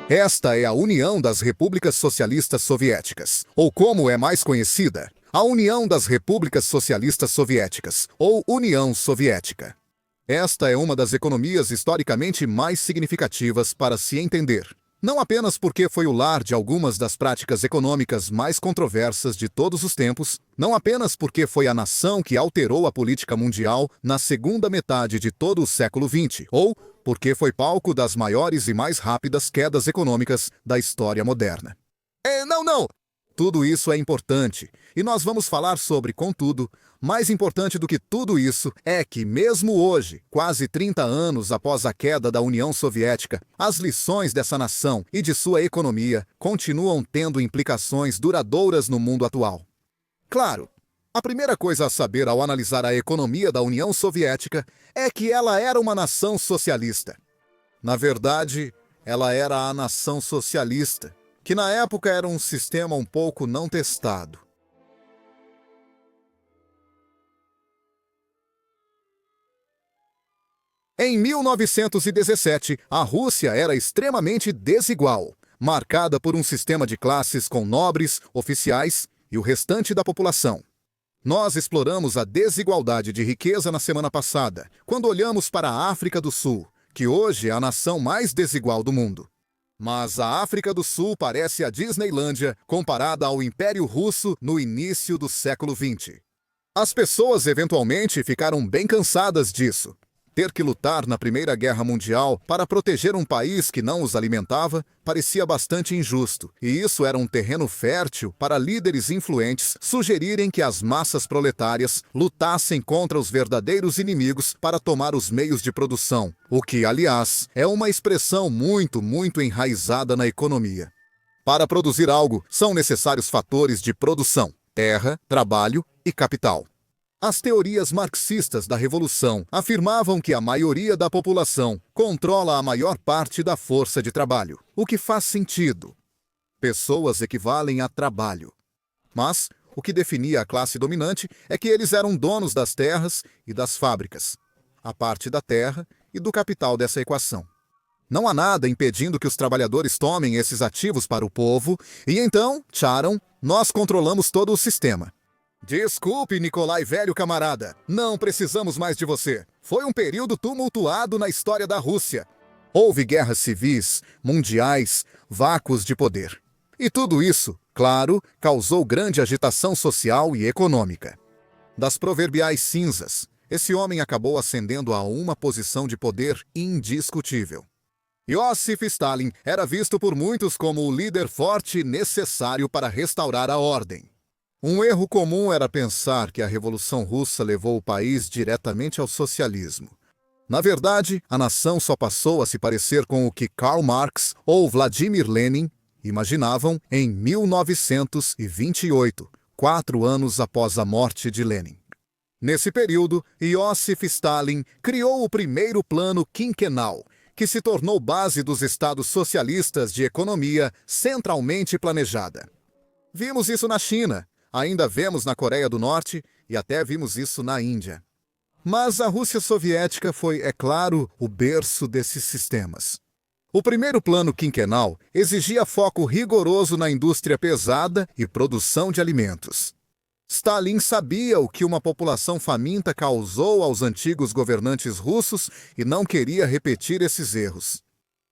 Esta é a União das Repúblicas Socialistas Soviéticas, ou como é mais conhecida, a União das Repúblicas Socialistas Soviéticas, ou União Soviética. Esta é uma das economias historicamente mais significativas para se entender. Não apenas porque foi o lar de algumas das práticas econômicas mais controversas de todos os tempos, não apenas porque foi a nação que alterou a política mundial na segunda metade de todo o século XX, ou porque foi palco das maiores e mais rápidas quedas econômicas da história moderna. Não! Tudo isso é importante, e nós vamos falar sobre, contudo, mais importante do que tudo isso é que, mesmo hoje, quase 30 anos após a queda da União Soviética, as lições dessa nação e de sua economia continuam tendo implicações duradouras no mundo atual. Claro, a primeira coisa a saber ao analisar a economia da União Soviética é que ela era uma nação socialista. Na verdade, ela era a nação socialista, que na época era um sistema um pouco não testado. Em 1917, a Rússia era extremamente desigual, marcada por um sistema de classes com nobres, oficiais e o restante da população. Nós exploramos a desigualdade de riqueza na semana passada, quando olhamos para a África do Sul, que hoje é a nação mais desigual do mundo. Mas a África do Sul parece a Disneylândia comparada ao Império Russo no início do século XX. As pessoas eventualmente ficaram bem cansadas disso. Ter que lutar na Primeira Guerra Mundial para proteger um país que não os alimentava parecia bastante injusto, e isso era um terreno fértil para líderes influentes sugerirem que as massas proletárias lutassem contra os verdadeiros inimigos para tomar os meios de produção, o que, aliás, é uma expressão muito enraizada na economia. Para produzir algo, são necessários fatores de produção: terra, trabalho e capital. As teorias marxistas da Revolução afirmavam que a maioria da população controla a maior parte da força de trabalho, o que faz sentido. Pessoas equivalem a trabalho. Mas o que definia a classe dominante é que eles eram donos das terras e das fábricas, a parte da terra e do capital dessa equação. Não há nada impedindo que os trabalhadores tomem esses ativos para o povo e então, tcharam, nós controlamos todo o sistema. Desculpe, Nikolai, velho camarada. Não precisamos mais de você. Foi um período tumultuado na história da Rússia. Houve guerras civis, mundiais, vácuos de poder. E tudo isso, claro, causou grande agitação social e econômica. Das proverbiais cinzas, esse homem acabou ascendendo a uma posição de poder indiscutível. Iósif Stalin era visto por muitos como o líder forte necessário para restaurar a ordem. Um erro comum era pensar que a Revolução Russa levou o país diretamente ao socialismo. Na verdade, a nação só passou a se parecer com o que Karl Marx ou Vladimir Lenin imaginavam em 1928, 4 anos após a morte de Lenin. Nesse período, Iósif Stalin criou o primeiro plano quinquenal, que se tornou base dos estados socialistas de economia centralmente planejada. Vimos isso na China. Ainda vemos na Coreia do Norte e até vimos isso na Índia. Mas a Rússia soviética foi, é claro, o berço desses sistemas. O primeiro plano quinquenal exigia foco rigoroso na indústria pesada e produção de alimentos. Stalin sabia o que uma população faminta causou aos antigos governantes russos e não queria repetir esses erros.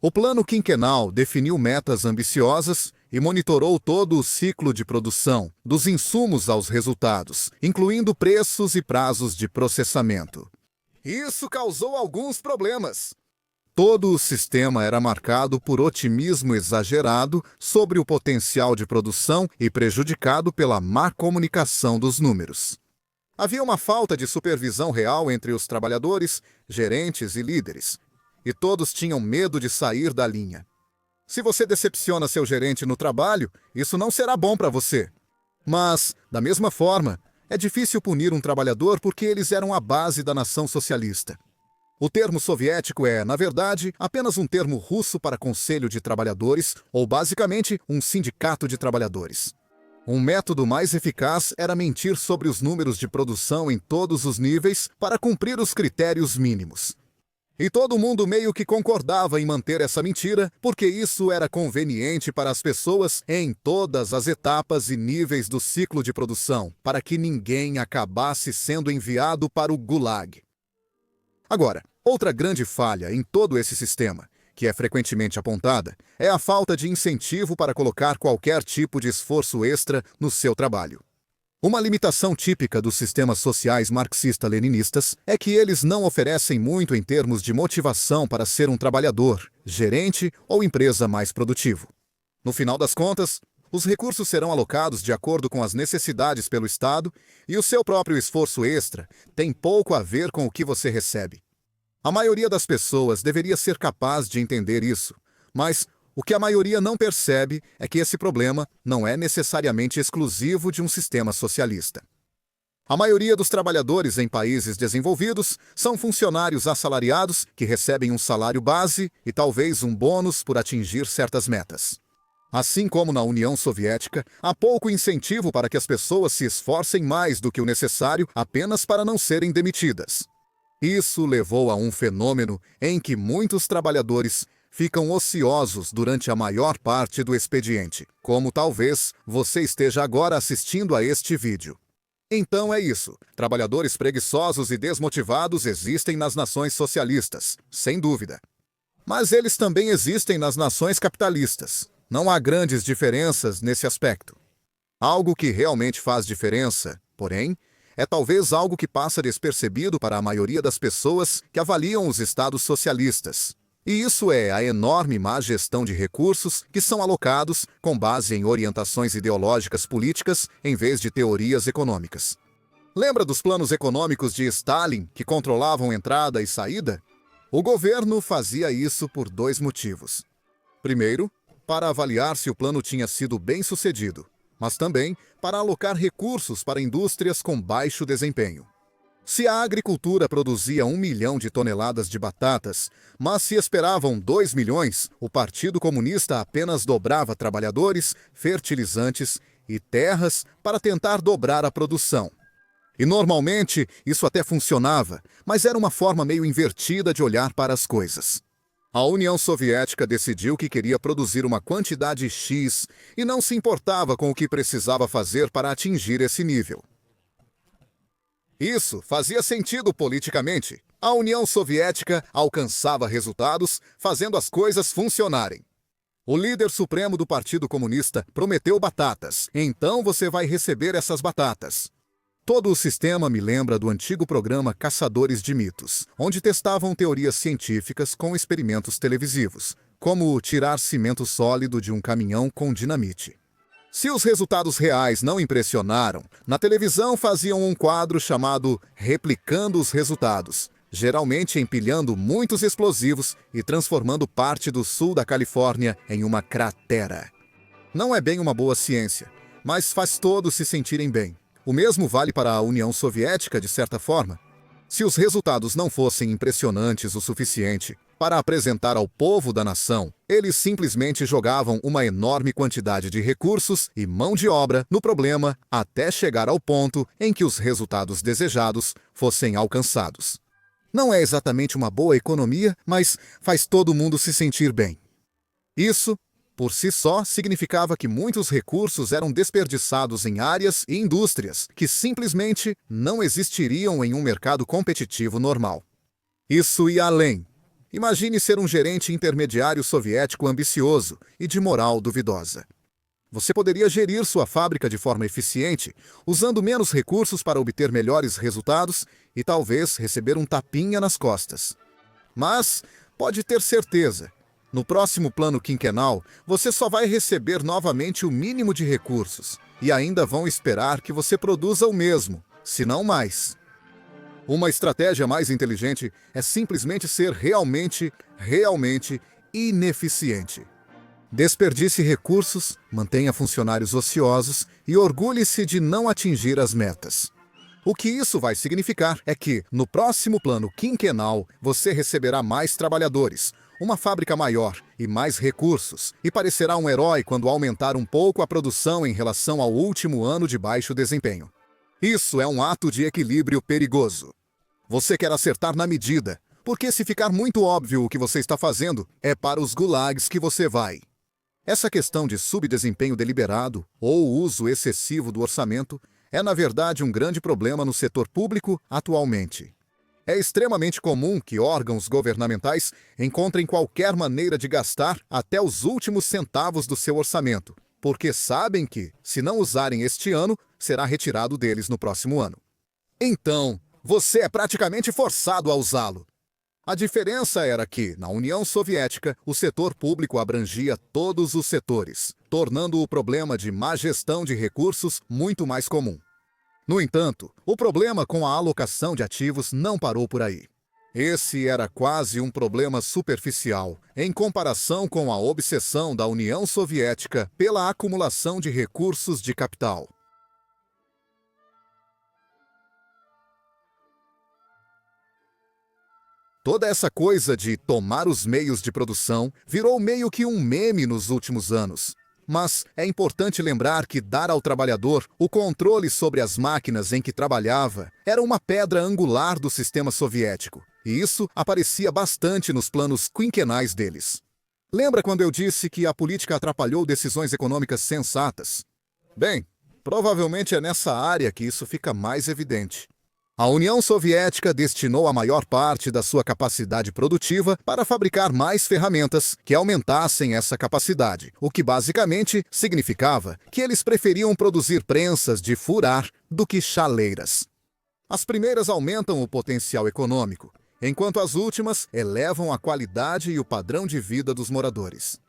O plano quinquenal definiu metas ambiciosas e monitorou todo o ciclo de produção, dos insumos aos resultados, incluindo preços e prazos de processamento. Isso causou alguns problemas. Todo o sistema era marcado por otimismo exagerado sobre o potencial de produção e prejudicado pela má comunicação dos números. Havia uma falta de supervisão real entre os trabalhadores, gerentes e líderes, e todos tinham medo de sair da linha. Se você decepciona seu gerente no trabalho, isso não será bom para você. Mas, da mesma forma, é difícil punir um trabalhador porque eles eram a base da nação socialista. O termo soviético é, na verdade, apenas um termo russo para conselho de trabalhadores, ou basicamente um sindicato de trabalhadores. Um método mais eficaz era mentir sobre os números de produção em todos os níveis para cumprir os critérios mínimos. E todo mundo meio que concordava em manter essa mentira, porque isso era conveniente para as pessoas em todas as etapas e níveis do ciclo de produção, para que ninguém acabasse sendo enviado para o Gulag. Agora, outra grande falha em todo esse sistema, que é frequentemente apontada, é a falta de incentivo para colocar qualquer tipo de esforço extra no seu trabalho. Uma limitação típica dos sistemas sociais marxista-leninistas é que eles não oferecem muito em termos de motivação para ser um trabalhador, gerente ou empresa mais produtivo. No final das contas, os recursos serão alocados de acordo com as necessidades pelo Estado e o seu próprio esforço extra tem pouco a ver com o que você recebe. A maioria das pessoas deveria ser capaz de entender isso, mas o que a maioria não percebe é que esse problema não é necessariamente exclusivo de um sistema socialista. A maioria dos trabalhadores em países desenvolvidos são funcionários assalariados que recebem um salário base e talvez um bônus por atingir certas metas. Assim como na União Soviética, há pouco incentivo para que as pessoas se esforcem mais do que o necessário apenas para não serem demitidas. Isso levou a um fenômeno em que muitos trabalhadores ficam ociosos durante a maior parte do expediente, como talvez você esteja agora assistindo a este vídeo. Então é isso, trabalhadores preguiçosos e desmotivados existem nas nações socialistas, sem dúvida. Mas eles também existem nas nações capitalistas. Não há grandes diferenças nesse aspecto. Algo que realmente faz diferença, porém, é talvez algo que passa despercebido para a maioria das pessoas que avaliam os estados socialistas. E isso é a enorme má gestão de recursos que são alocados com base em orientações ideológicas políticas em vez de teorias econômicas. Lembra dos planos econômicos de Stalin que controlavam entrada e saída? O governo fazia isso por dois motivos. Primeiro, para avaliar se o plano tinha sido bem-sucedido, mas também para alocar recursos para indústrias com baixo desempenho. Se a agricultura produzia 1 milhão de toneladas de batatas, mas se esperavam 2 milhões, o Partido Comunista apenas dobrava trabalhadores, fertilizantes e terras para tentar dobrar a produção. E normalmente isso até funcionava, mas era uma forma meio invertida de olhar para as coisas. A União Soviética decidiu que queria produzir uma quantidade X e não se importava com o que precisava fazer para atingir esse nível. Isso fazia sentido politicamente. A União Soviética alcançava resultados fazendo as coisas funcionarem. O líder supremo do Partido Comunista prometeu batatas, então você vai receber essas batatas. Todo o sistema me lembra do antigo programa Caçadores de Mitos, onde testavam teorias científicas com experimentos televisivos, como tirar cimento sólido de um caminhão com dinamite. Se os resultados reais não impressionaram, na televisão faziam um quadro chamado Replicando os Resultados, geralmente empilhando muitos explosivos e transformando parte do sul da Califórnia em uma cratera. Não é bem uma boa ciência, mas faz todos se sentirem bem. O mesmo vale para a União Soviética, de certa forma. Se os resultados não fossem impressionantes o suficiente para apresentar ao povo da nação, eles simplesmente jogavam uma enorme quantidade de recursos e mão de obra no problema até chegar ao ponto em que os resultados desejados fossem alcançados. Não é exatamente uma boa economia, mas faz todo mundo se sentir bem. Isso, por si só, significava que muitos recursos eram desperdiçados em áreas e indústrias que simplesmente não existiriam em um mercado competitivo normal. Isso ia além. Imagine ser um gerente intermediário soviético ambicioso e de moral duvidosa. Você poderia gerir sua fábrica de forma eficiente, usando menos recursos para obter melhores resultados e talvez receber um tapinha nas costas. Mas pode ter certeza, no próximo plano quinquenal, você só vai receber novamente o mínimo de recursos e ainda vão esperar que você produza o mesmo, se não mais. Uma estratégia mais inteligente é simplesmente ser realmente ineficiente. Desperdice recursos, mantenha funcionários ociosos e orgulhe-se de não atingir as metas. O que isso vai significar é que, no próximo plano quinquenal, você receberá mais trabalhadores, uma fábrica maior e mais recursos, e parecerá um herói quando aumentar um pouco a produção em relação ao último ano de baixo desempenho. Isso é um ato de equilíbrio perigoso. Você quer acertar na medida, Porque se ficar muito óbvio o que você está fazendo, é para os gulags que você vai. Essa questão de subdesempenho deliberado ou uso excessivo do orçamento é, na verdade, um grande problema no setor público atualmente. É extremamente comum que órgãos governamentais encontrem qualquer maneira de gastar até os últimos centavos do seu orçamento, porque sabem que, se não usarem este ano, será retirado deles no próximo ano. Então, você é praticamente forçado a usá-lo. A diferença era que, na União Soviética, o setor público abrangia todos os setores, tornando o problema de má gestão de recursos muito mais comum. No entanto, o problema com a alocação de ativos não parou por aí. Esse era quase um problema superficial, em comparação com a obsessão da União Soviética pela acumulação de recursos de capital. Toda essa coisa de tomar os meios de produção virou meio que um meme nos últimos anos. Mas é importante lembrar que dar ao trabalhador o controle sobre as máquinas em que trabalhava era uma pedra angular do sistema soviético, e isso aparecia bastante nos planos quinquenais deles. Lembra quando eu disse que a política atrapalhou decisões econômicas sensatas? Bem, provavelmente é nessa área que isso fica mais evidente. A União Soviética destinou a maior parte da sua capacidade produtiva para fabricar mais ferramentas que aumentassem essa capacidade, o que basicamente significava que eles preferiam produzir prensas de furar do que chaleiras. As primeiras aumentam o potencial econômico, enquanto as últimas elevam a qualidade e o padrão de vida dos moradores.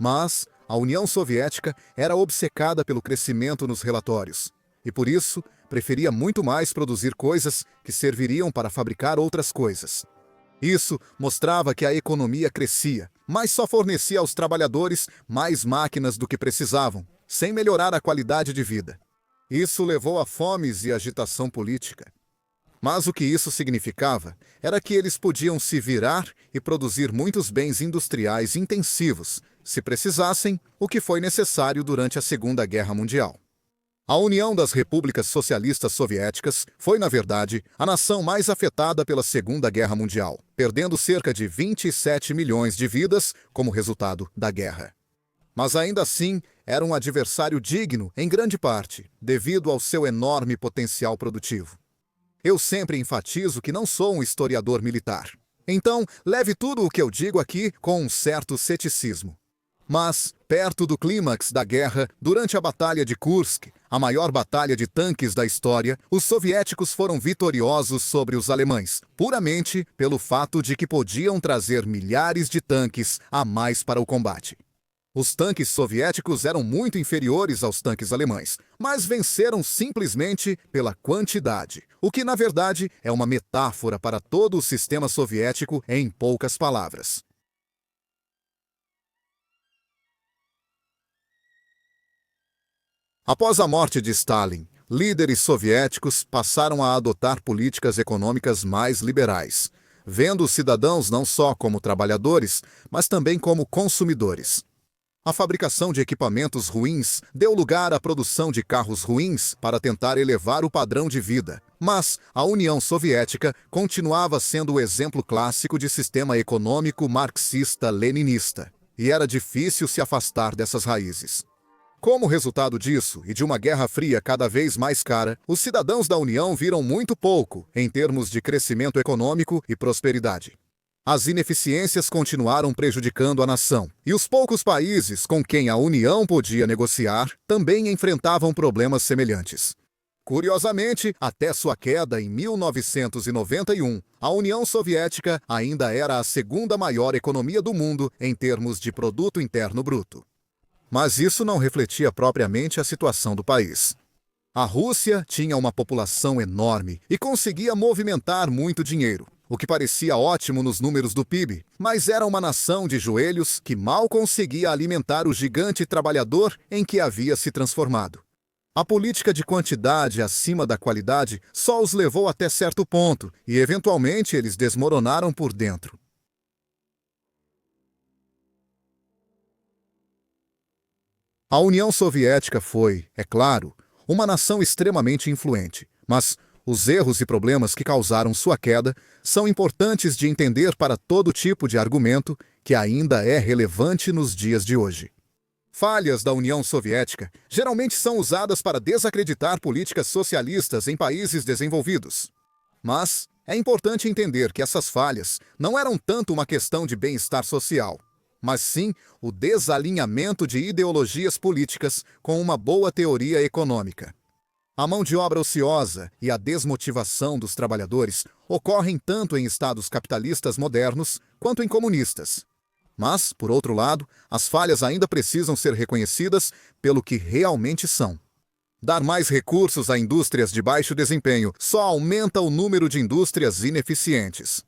Mas a União Soviética era obcecada pelo crescimento nos relatórios, e por isso preferia muito mais produzir coisas que serviriam para fabricar outras coisas. Isso mostrava que a economia crescia, mas só fornecia aos trabalhadores mais máquinas do que precisavam, sem melhorar a qualidade de vida. Isso levou a fomes e agitação política. Mas o que isso significava era que eles podiam se virar e produzir muitos bens industriais intensivos, se precisassem, o que foi necessário durante a Segunda Guerra Mundial. A União das Repúblicas Socialistas Soviéticas foi, na verdade, a nação mais afetada pela Segunda Guerra Mundial, perdendo cerca de 27 milhões de vidas como resultado da guerra. Mas ainda assim, era um adversário digno, em grande parte, devido ao seu enorme potencial produtivo. Eu sempre enfatizo que não sou um historiador militar. Então, leve tudo o que eu digo aqui com um certo ceticismo. Mas, perto do clímax da guerra, durante a Batalha de Kursk, a maior batalha de tanques da história, os soviéticos foram vitoriosos sobre os alemães, puramente pelo fato de que podiam trazer milhares de tanques a mais para o combate. Os tanques soviéticos eram muito inferiores aos tanques alemães, mas venceram simplesmente pela quantidade, o que, na verdade, é uma metáfora para todo o sistema soviético em poucas palavras. Após a morte de Stalin, líderes soviéticos passaram a adotar políticas econômicas mais liberais, vendo os cidadãos não só como trabalhadores, mas também como consumidores. A fabricação de equipamentos ruins deu lugar à produção de carros ruins para tentar elevar o padrão de vida, mas a União Soviética continuava sendo o exemplo clássico de sistema econômico marxista-leninista, e era difícil se afastar dessas raízes. Como resultado disso e de uma Guerra Fria cada vez mais cara, os cidadãos da União viram muito pouco em termos de crescimento econômico e prosperidade. As ineficiências continuaram prejudicando a nação, e os poucos países com quem a União podia negociar também enfrentavam problemas semelhantes. Curiosamente, até sua queda em 1991, a União Soviética ainda era a segunda maior economia do mundo em termos de produto interno bruto. Mas isso não refletia propriamente a situação do país. A Rússia tinha uma população enorme e conseguia movimentar muito dinheiro, o que parecia ótimo nos números do PIB, mas era uma nação de joelhos que mal conseguia alimentar o gigante trabalhador em que havia se transformado. A política de quantidade acima da qualidade só os levou até certo ponto e, eventualmente, eles desmoronaram por dentro. A União Soviética foi, é claro, uma nação extremamente influente, mas Os erros e problemas que causaram sua queda são importantes de entender para todo tipo de argumento que ainda é relevante nos dias de hoje. Falhas da União Soviética geralmente são usadas para desacreditar políticas socialistas em países desenvolvidos. Mas é importante entender que essas falhas não eram tanto uma questão de bem-estar social, mas sim o desalinhamento de ideologias políticas com uma boa teoria econômica. A mão de obra ociosa e a desmotivação dos trabalhadores ocorrem tanto em estados capitalistas modernos quanto em comunistas. Mas, por outro lado, as falhas ainda precisam ser reconhecidas pelo que realmente são. Dar mais recursos a indústrias de baixo desempenho só aumenta o número de indústrias ineficientes.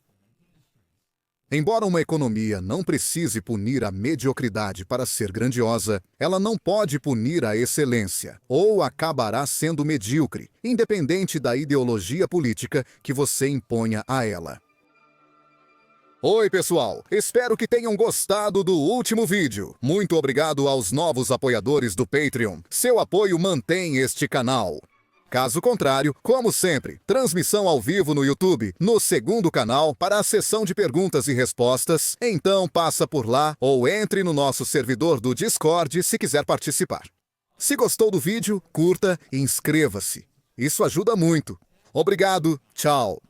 Embora uma economia não precise punir a mediocridade para ser grandiosa, ela não pode punir a excelência, ou acabará sendo medíocre, independente da ideologia política que você imponha a ela. Oi, pessoal! Espero que tenham gostado do último vídeo. Muito obrigado aos novos apoiadores do Patreon. Seu apoio mantém este canal. Caso contrário, como sempre, transmissão ao vivo no YouTube, no segundo canal, para a sessão de perguntas e respostas. Então passa por lá ou entre no nosso servidor do Discord se quiser participar. Se gostou do vídeo, curta e inscreva-se. Isso ajuda muito. Obrigado, tchau!